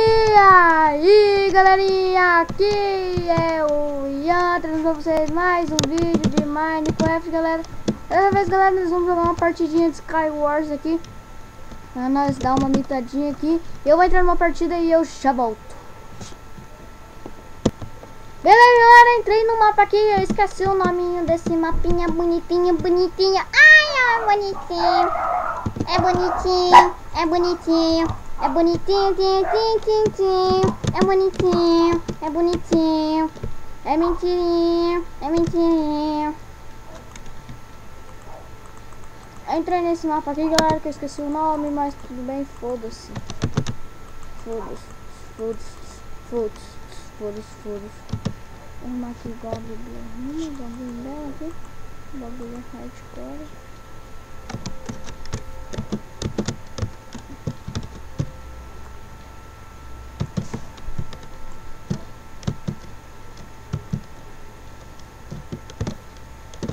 E aí galerinha, aqui é o Ian, trazendo pra vocês mais um vídeo de Minecraft, galera. Dessa vez, galera, nós vamos jogar uma partidinha de Skywars aqui, pra nós dar uma mitadinha aqui. Eu vou entrar numa partida e eu já volto. Beleza, galera, entrei no mapa aqui, eu esqueci o nominho desse mapinha bonitinho. Ai, bonitinho. É bonitinho, é bonitinho. É bonitinho, é bonitinho, é bonitinho, é mentirinha, é mentirinha. Eu entrei nesse mapa aqui, galera, que eu esqueci o nome, mas tudo bem, foda-se. Foda-se. Vou arrumar aqui igual a bagulho dela aqui, bagulho hardcore.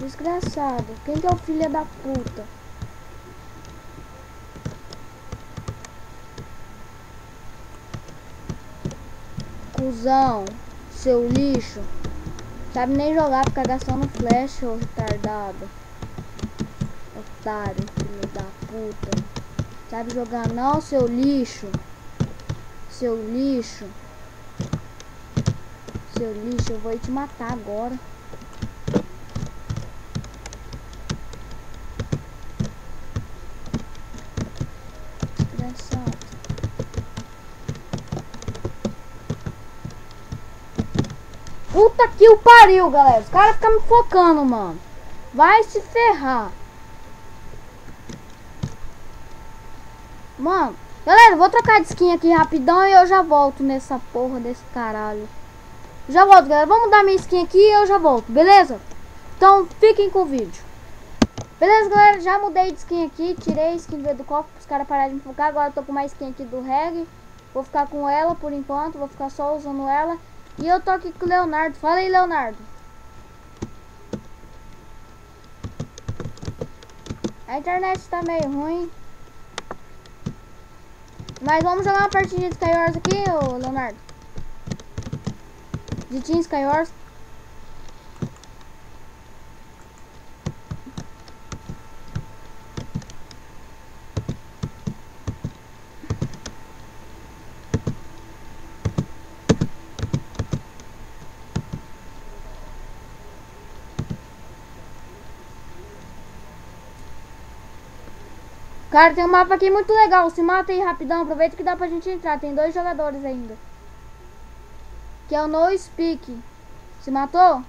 Desgraçado, quem que é o filho da puta? Cusão, seu lixo. Sabe nem jogar, ficar gastando flash, ô retardado. Otário, filho da puta. Sabe jogar não, seu lixo. Seu lixo, eu vou te matar agora. Puta que o pariu, galera. Os caras ficam me focando, mano. Vai se ferrar. Mano, galera, vou trocar de skin aqui rapidão e eu já volto nessa porra desse caralho. Já volto, galera. Vamos mudar minha skin aqui e eu já volto, beleza? Então, fiquem com o vídeo. Beleza, galera? Já mudei de skin aqui. Tirei a skin do cofre para os caras pararem de me focar. Agora eu tô com uma skin aqui do Reg. Vou ficar com ela por enquanto. Vou ficar só usando ela. E eu tô aqui com o Leonardo. Fala aí, Leonardo. A internet tá meio ruim. Mas vamos jogar uma partidinha de Skywars aqui, ô Leonardo. De Team Skywars. Cara, tem um mapa aqui muito legal. Se mata aí rapidão. Aproveita que dá pra gente entrar. Tem 2 jogadores ainda. Que é o No Speak. Se matou?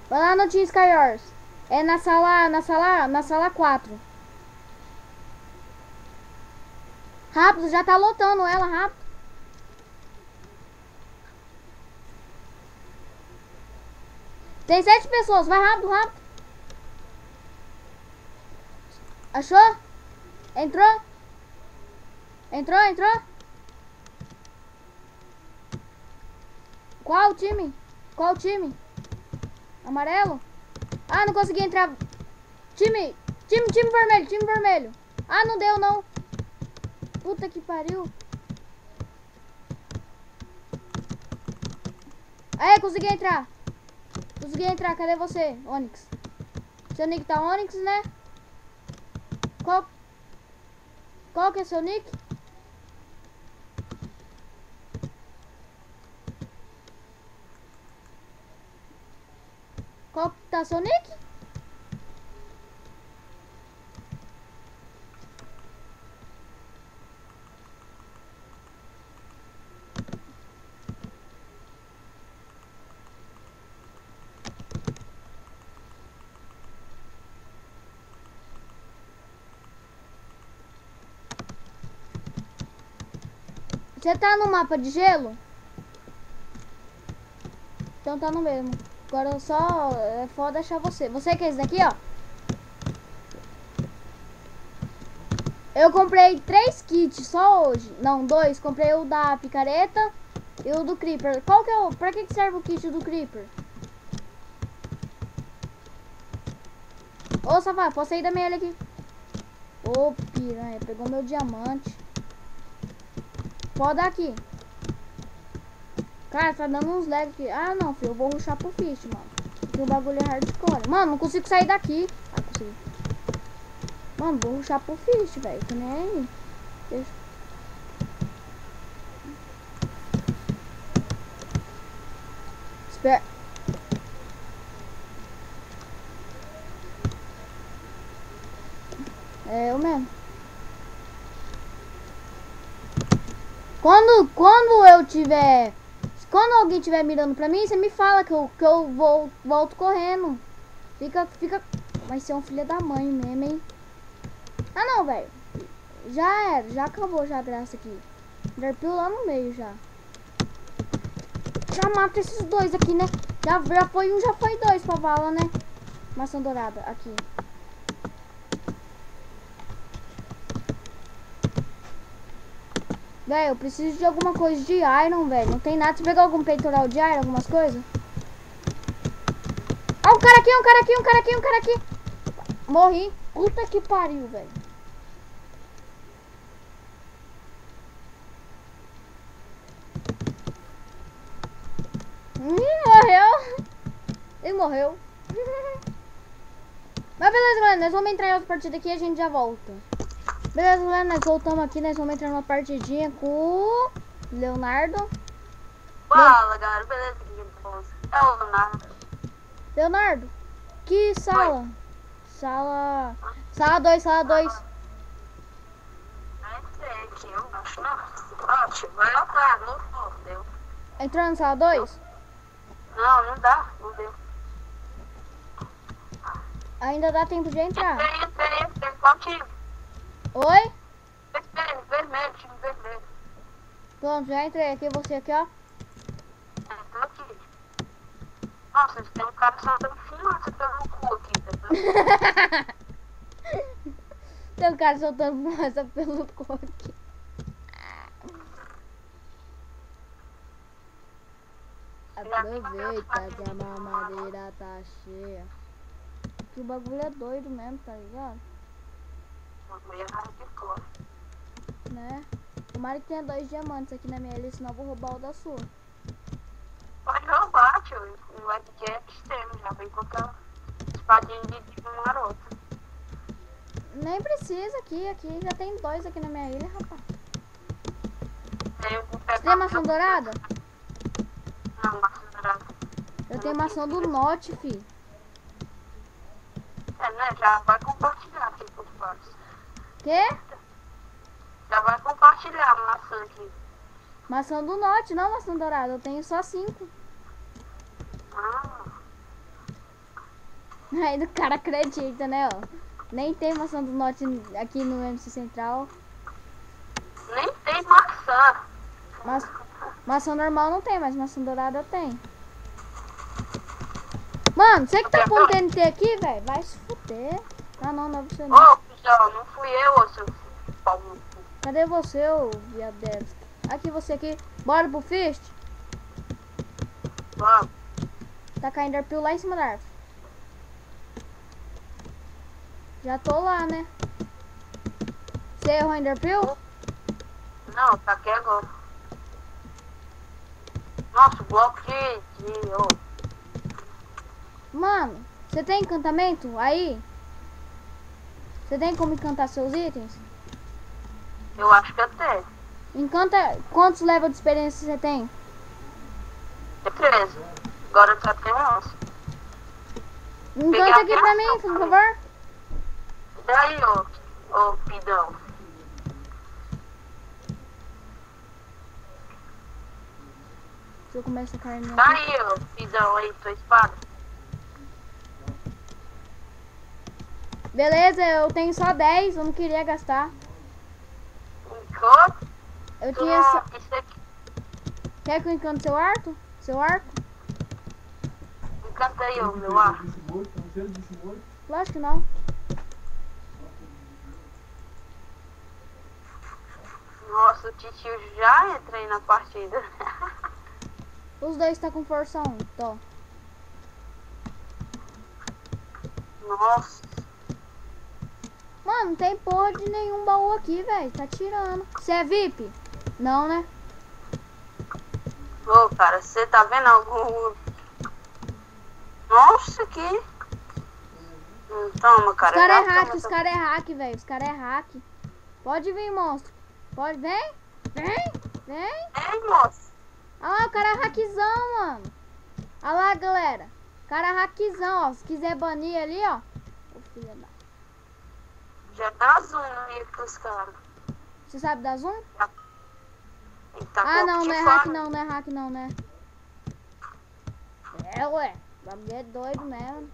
Vai lá no Team Skywars. É na sala 4. Rápido, já tá lotando ela, rápido. Tem 7 pessoas. Vai rápido, rápido. Achou? Entrou? Entrou? Qual time? Amarelo? Ah, não consegui entrar. Time vermelho. Ah, não deu não. Puta que pariu. Aí, consegui entrar. Cadê você, Onyx? Seu nick tá Onyx, né? Qual que é seu nick? Qual que tá seu nick? Você tá no mapa de gelo? Então tá no mesmo. Agora só é foda achar você. Você que é esse daqui, ó. Eu comprei 3 kits só hoje. Não, 2. Comprei o da picareta e o do Creeper. Qual que é o... Pra que serve o kit do Creeper? Ô, safado, posso sair da minha aqui. Ô, piranha, pegou meu diamante. pode dar aqui. Cara, tá dando uns lag aqui. Ah, não, filho. Eu vou rushar pro Fist, mano. Porque o bagulho é hardcore. Mano, não consigo sair daqui. Ah, consegui. Mano, vou rushar pro Fist, velho. Que nem aí. Deixa. Espera. É eu mesmo. Quando eu tiver... Quando alguém tiver mirando pra mim, você me fala que eu volto correndo. Fica... Vai ser um filho da mãe mesmo, hein? Ah, não, velho. Já era. Já acabou já a graça aqui. Enderpeel lá no meio já. Já mata esses dois aqui, né? Já foi um, já foi dois pra vala, né? Maçã dourada, aqui. Velho, eu preciso de alguma coisa de iron, velho. Não tem nada. Você pegou algum peitoral de iron, algumas coisas? Ah, um cara aqui, um cara aqui, um cara aqui, um cara aqui. Morri. Puta que pariu, velho. Morreu. Ele morreu. Mas beleza, galera. Nós vamos entrar em outra partida aqui e a gente já volta. Beleza, galera. Nós voltamos aqui. Nós vamos entrar numa partidinha com o Leonardo. Fala, galera. Beleza? É o Leonardo. Leonardo. Que sala? Oi. Sala 2, sala 2. Não sei aqui, eu acho não. Ótimo, vai lá, não deu. Entrou na sala 2? Não dá, não deu. Ainda dá tempo de entrar. Entrei, qual time? Oi? Vermelho, time vermelho. Pronto, já entrei aqui, você aqui, ó. Tô aqui. Nossa, tem um cara soltando fumaça pelo cu aqui, tá? Tem um cara soltando fumaça pelo cu aqui. Aproveita que a mamadeira tá cheia. Que o bagulho é doido mesmo, tá ligado? O bagulho é hardcore. Né? Tomara que tenha 2 diamantes aqui na minha lista, senão eu vou roubar o da sua. Pode roubar, tio. O webcam é extremo, já vem com aquela espadinha de maroto. Nem precisa aqui já tem 2 aqui na minha ilha, rapaz. Você tem maçã dourada? Não, maçã dourada. Eu tenho maçã do norte, fi. É, né? Já vai compartilhar aqui com os parceiros. Quê? Já vai compartilhar a maçã aqui. Maçã do norte, não maçã dourada. Eu tenho só 5. Ah. Aí do cara acredita, né, ó. Nem tem maçã do norte aqui no MC Central. Nem tem maçã. Maçã normal não tem, mas maçã dourada tem. Mano, você que tá com TNT aqui, velho, vai se fuder. Ah, não é você não. Ô, Pijão, não fui eu, ô seu pau no cu. Cadê você, ô viadero? Aqui, você aqui. Bora pro Fist? Vamos. Tá caindo Enderpeel lá em cima da árvore. Já tô lá, né? Você errou Enderpeel? Não, tá aqui agora. Nossa, bloco de... Mano, você tem encantamento aí? Você tem como encantar seus itens? Eu acho que eu tenho. Encanta... Quantos levels de experiência você tem? É 13. Agora eu só tenho 11. Encanta aqui pra mim, por favor. Daí, ô pidão. Deixa eu começar a carne aqui. Daí, ô pidão aí, tua espada. Beleza, eu tenho só 10, eu não queria gastar. Enquanto? Eu tinha só... Isso aqui. Quer que eu encante seu arco? Seu arco? Encanta aí, ô meu arco. Lógico que não. Nossa, o titio já entrei na partida. Os dois tá com força 1, tô. Nossa. Mano, não tem porra de nenhum baú aqui, velho. Tá tirando. Você é VIP? Não, né? Ô, cara, você tá vendo algum... Nossa, que... Toma, Os cara. caras é já hack, toma os essa- caras é hack, velho. Os caras é hack. Pode vir, monstro. Pode, vem. Vem, vem. Ei, moço. Olha lá, o cara é hackzão, mano. Olha lá, galera. Cara é hackzão, ó. Se quiser banir ali, ó. Ô, filha da... Já dá zoom aí pros caras. Você sabe dar zoom? Ele tá Ah, com não, o não é tifone. hack não, não é hack não, né? É, ué. O bagulho é doido mesmo.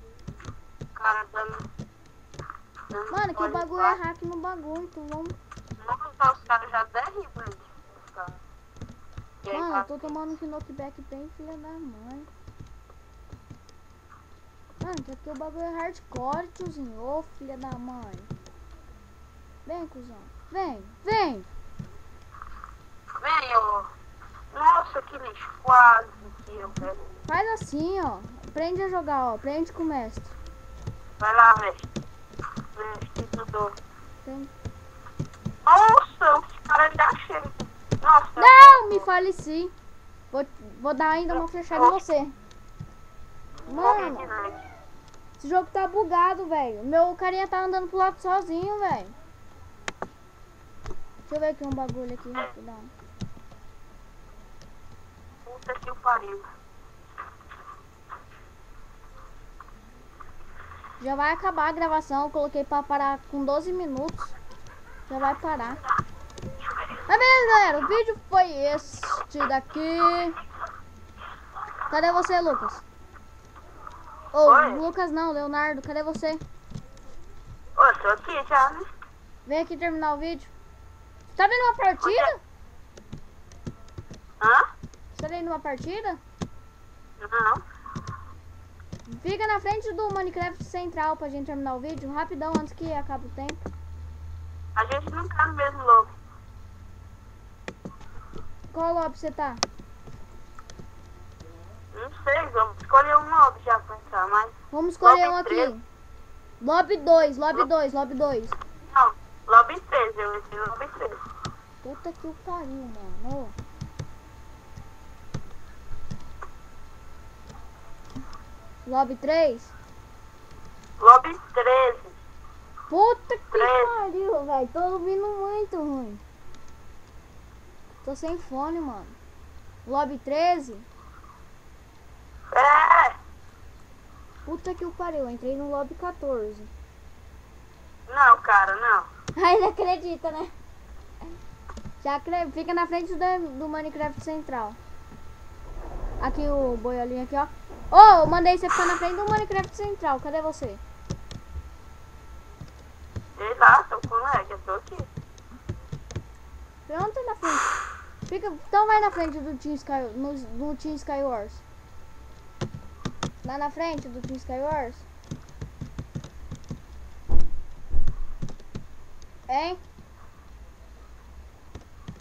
Cara, dando Mano, que o bagulho é hack no bagulho, então vamos... Nossa, os caras já derribam ele. Os caras. E aí, Mano, eu tô cara, tomando um knockback bem filha da mãe. Mano, que aqui o bagulho é hardcore, tiozinho. Ô, filha da mãe. Vem, cuzão. Vem, vem. Vem, ô. Nossa, que lixo. Quase que eu pego. Faz assim, ó. Aprende a jogar, ó. Aprende com o mestre. Vai lá, mestre. Mestre, tudo. Tem... Nossa, os caras já chegam. Nossa. Não, me faleci. Vou dar ainda uma flechada em você. Morri de Mano, noite. esse jogo tá bugado, velho. Meu carinha tá andando pro lado sozinho, velho. Deixa eu ver aqui um bagulho aqui, rapidão. Puta que o pariu. Já vai acabar a gravação. Eu coloquei pra parar com 12 minutos. Já vai parar. Mas beleza, galera. O vídeo foi este daqui. Cadê você, Lucas? Ô, Oi? Lucas não, Leonardo. Cadê você? Ô, eu tô aqui já, né? Vem aqui terminar o vídeo. Você tá vendo uma partida? Hã? Você tá vendo uma partida? Não. Fica na frente do Minecraft Central pra gente terminar o vídeo. Rapidão, antes que acabe o tempo. A gente não tá no mesmo lobby. Qual lobby você tá? Não sei, vamos escolher um lobby já pra entrar, mas... Vamos escolher Lobby um aqui. 13. Lobby 2, lobby 2, lobby 2. Não, lobby 13, eu entrei no lobby 13. Puta que o pariu, mano. Lobby 3? Lobby 13. Puta que 13. pariu, velho. Tô ouvindo muito ruim. Tô sem fone, mano. Lobby 13? É. Puta que o pariu. Entrei no lobby 14. Não, cara, não. Ai, não acredita, né? Já fica na frente do Minecraft Central. Aqui o boiolinho aqui, ó. Ô, eu mandei você ficar na frente do Minecraft Central. Cadê você? Sei lá, tô com lag, eu tô aqui. Pronto, na frente. Fica, então vai na frente do Team Sky, no Team Skywars. Lá na frente do Team Skywars. Hein?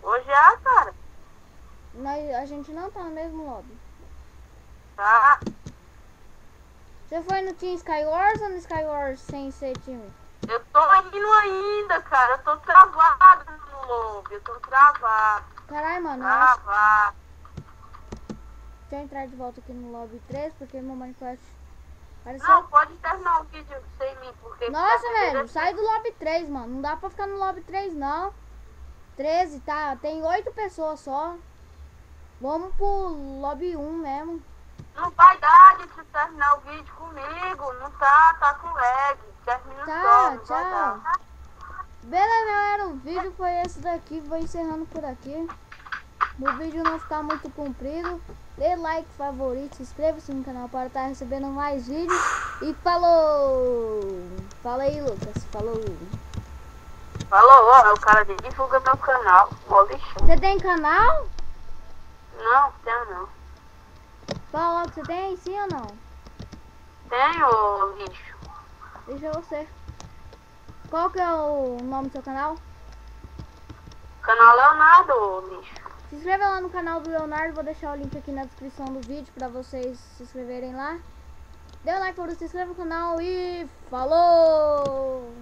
Hoje é, cara. A gente não tá no mesmo lobby. Tá. Você foi no Team Skywars ou no Skywars sem ser time? Eu tô indo ainda, cara. Eu tô travado no lobby. Eu tô travado. Caralho, mano. Eu acho... Travado. Deixa eu entrar de volta aqui no lobby 3, porque meu Minecraft pareceu... Não, pode terminar o vídeo sem mim, porque... Nossa, tá velho, perdendo sai do lobby 3, mano. Não dá pra ficar no lobby 3, não. 13, tá? Tem 8 pessoas só. Vamos pro lobby 1 mesmo. Não vai dar de você terminar o vídeo comigo. Não tá com lag. Termina Tá, só, não vai tchau. dar. Beleza, galera, o vídeo foi esse daqui. Vou encerrando por aqui. O vídeo não ficar muito comprido, dê like, favorito, se inscreva-se no canal para estar recebendo mais vídeos. E falou! Fala aí, Lucas. Falou. Falou, ó, é o cara de divulga meu canal. Ó, lixo. Você tem canal? Não, tenho não. Fala logo, você tem aí sim ou não? Tenho, lixo. Deixa você. Qual que é o nome do seu canal? Canal Leonardo, lixo. Se inscreva lá no canal do Leonardo, vou deixar o link aqui na descrição do vídeo para vocês se inscreverem lá. Dê um like, se inscreva no canal e falou!